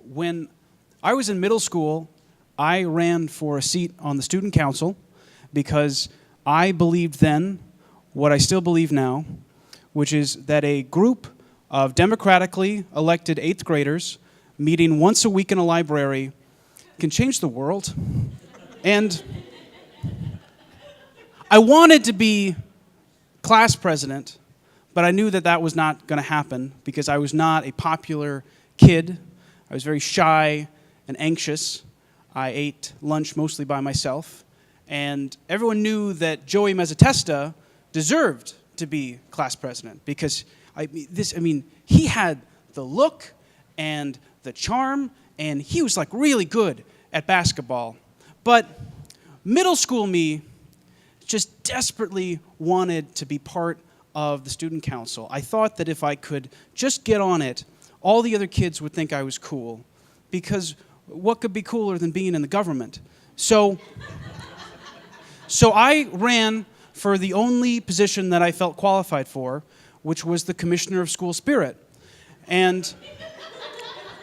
when I was in middle school, I ran for a seat on the student council because I believed then what I still believe now, which is that a group of democratically elected 8th graders meeting once a week in a library can change the world. And I wanted to be class president, but I knew that that was not going to happen because I was not a popular kid. I was very shy and anxious. I ate lunch mostly by myself. And everyone knew that Joey Mezzatesta deserved to be class president because he had the look and the charm, and he was like really good at basketball. But middle school me just desperately wanted to be part of the student council. I thought that if I could just get on it, all the other kids would think I was cool, because what could be cooler than being in the government? So I ran for the only position that I felt qualified for, which was the Commissioner of School Spirit. And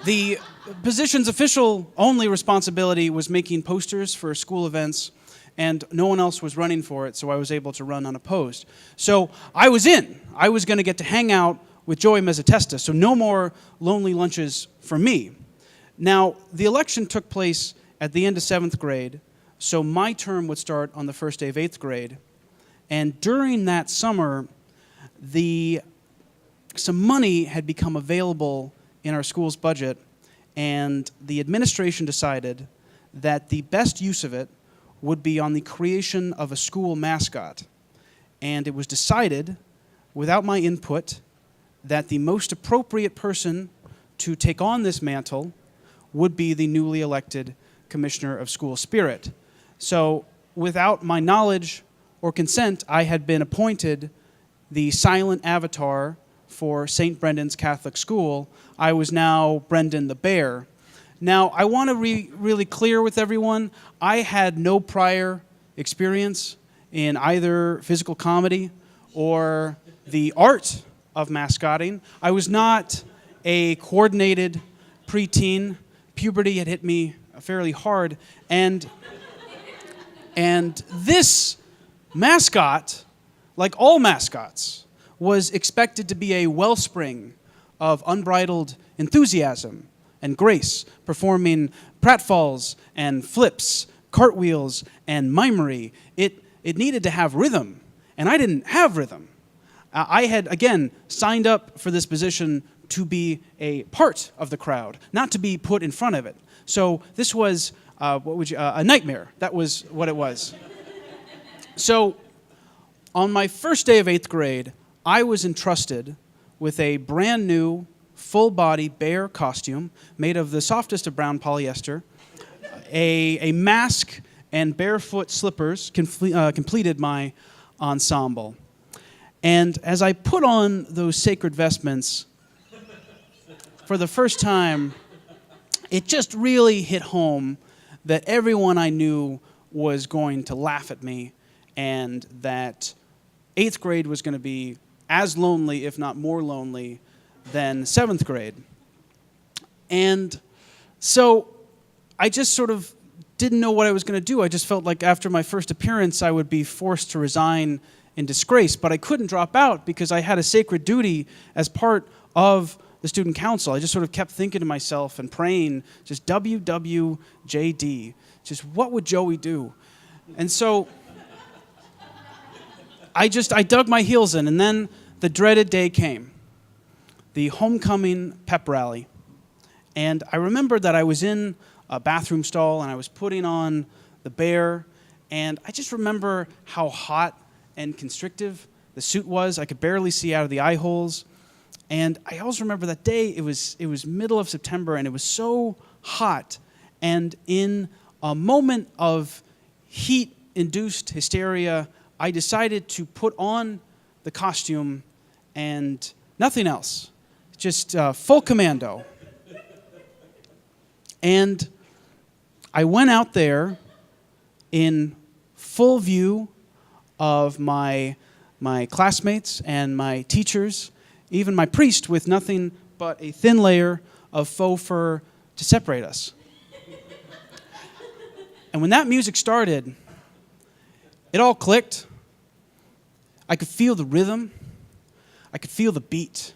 the position's official only responsibility was making posters for school events, and no one else was running for it, so I was able to run unopposed. So I was in. I was going to get to hang out with Joey Mezzatesta, so no more lonely lunches for me. Now, the election took place at the end of 7th grade, so my term would start on the first day of 8th grade. And during that summer, some money had become available in our school's budget, and the administration decided that the best use of it would be on the creation of a school mascot. And it was decided, without my input, that the most appropriate person to take on this mantle would be the newly elected Commissioner of School Spirit. So, without my knowledge or consent, I had been appointed the silent avatar for St. Brendan's Catholic School. I was now Brendan the Bear. Now, I want to be really clear with everyone. I had no prior experience in either physical comedy or the art of mascotting. I was not a coordinated preteen. Puberty had hit me fairly hard. And this mascot, like all mascots, was expected to be a wellspring of unbridled enthusiasm and grace, performing pratfalls and flips, cartwheels and mimery. It needed to have rhythm, and I didn't have rhythm. I had, again, signed up for this position to be a part of the crowd, not to be put in front of it. So this was a nightmare. That was what it was. So on my first day of 8th grade, I was entrusted with a brand new full-body bear costume made of the softest of brown polyester. A mask and barefoot slippers completed my ensemble. And as I put on those sacred vestments, for the first time, it just really hit home that everyone I knew was going to laugh at me, and that 8th grade was going to be as lonely, if not more lonely, than 7th grade. And so I just sort of didn't know what I was going to do. I just felt like after my first appearance, I would be forced to resign in disgrace. But I couldn't drop out because I had a sacred duty as part of the student council. I just sort of kept thinking to myself and praying, just WWJD, just what would Joey do? And so I dug my heels in, and then the dreaded day came, the homecoming pep rally. And I remember that I was in a bathroom stall, and I was putting on the bear, and I just remember how hot and constrictive the suit was. I could barely see out of the eye holes. And I also remember that day, it was middle of September, and it was so hot. And in a moment of heat-induced hysteria, I decided to put on the costume and nothing else, just full commando. And I went out there in full view of my classmates and my teachers, even my priest, with nothing but a thin layer of faux fur to separate us. And when that music started, it all clicked. I could feel the rhythm. I could feel the beat.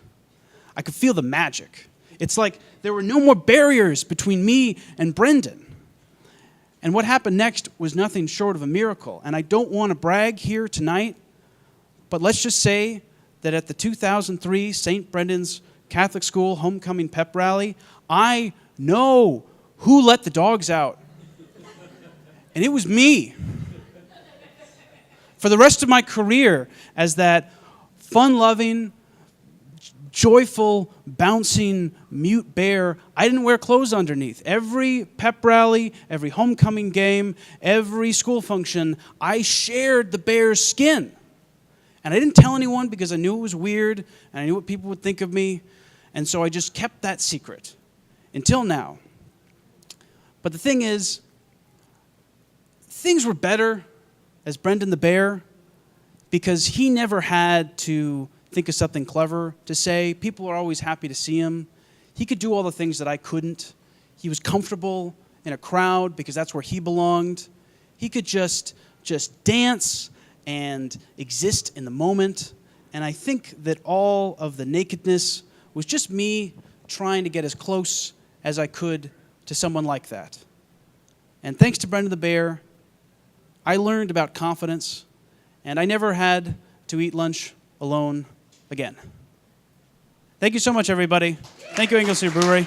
I could feel the magic. It's like there were no more barriers between me and Brendan. And what happened next was nothing short of a miracle. And I don't want to brag here tonight, but let's just say that at the 2003 St. Brendan's Catholic School Homecoming Pep Rally, I know who let the dogs out. And it was me. For the rest of my career, as that fun-loving, joyful, bouncing, mute bear, I didn't wear clothes underneath. Every pep rally, every homecoming game, every school function, I shared the bear's skin. And I didn't tell anyone because I knew it was weird, and I knew what people would think of me, and so I just kept that secret until now. But the thing is, things were better as Brendan the Bear because he never had to think of something clever to say. People are always happy to see him. He could do all the things that I couldn't. He was comfortable in a crowd because that's where he belonged. He could just dance and exist in the moment. And I think that all of the nakedness was just me trying to get as close as I could to someone like that. And thanks to Brendan the Bear, I learned about confidence, and I never had to eat lunch alone again. Thank you so much, everybody. Thank you, Inglesey Brewery.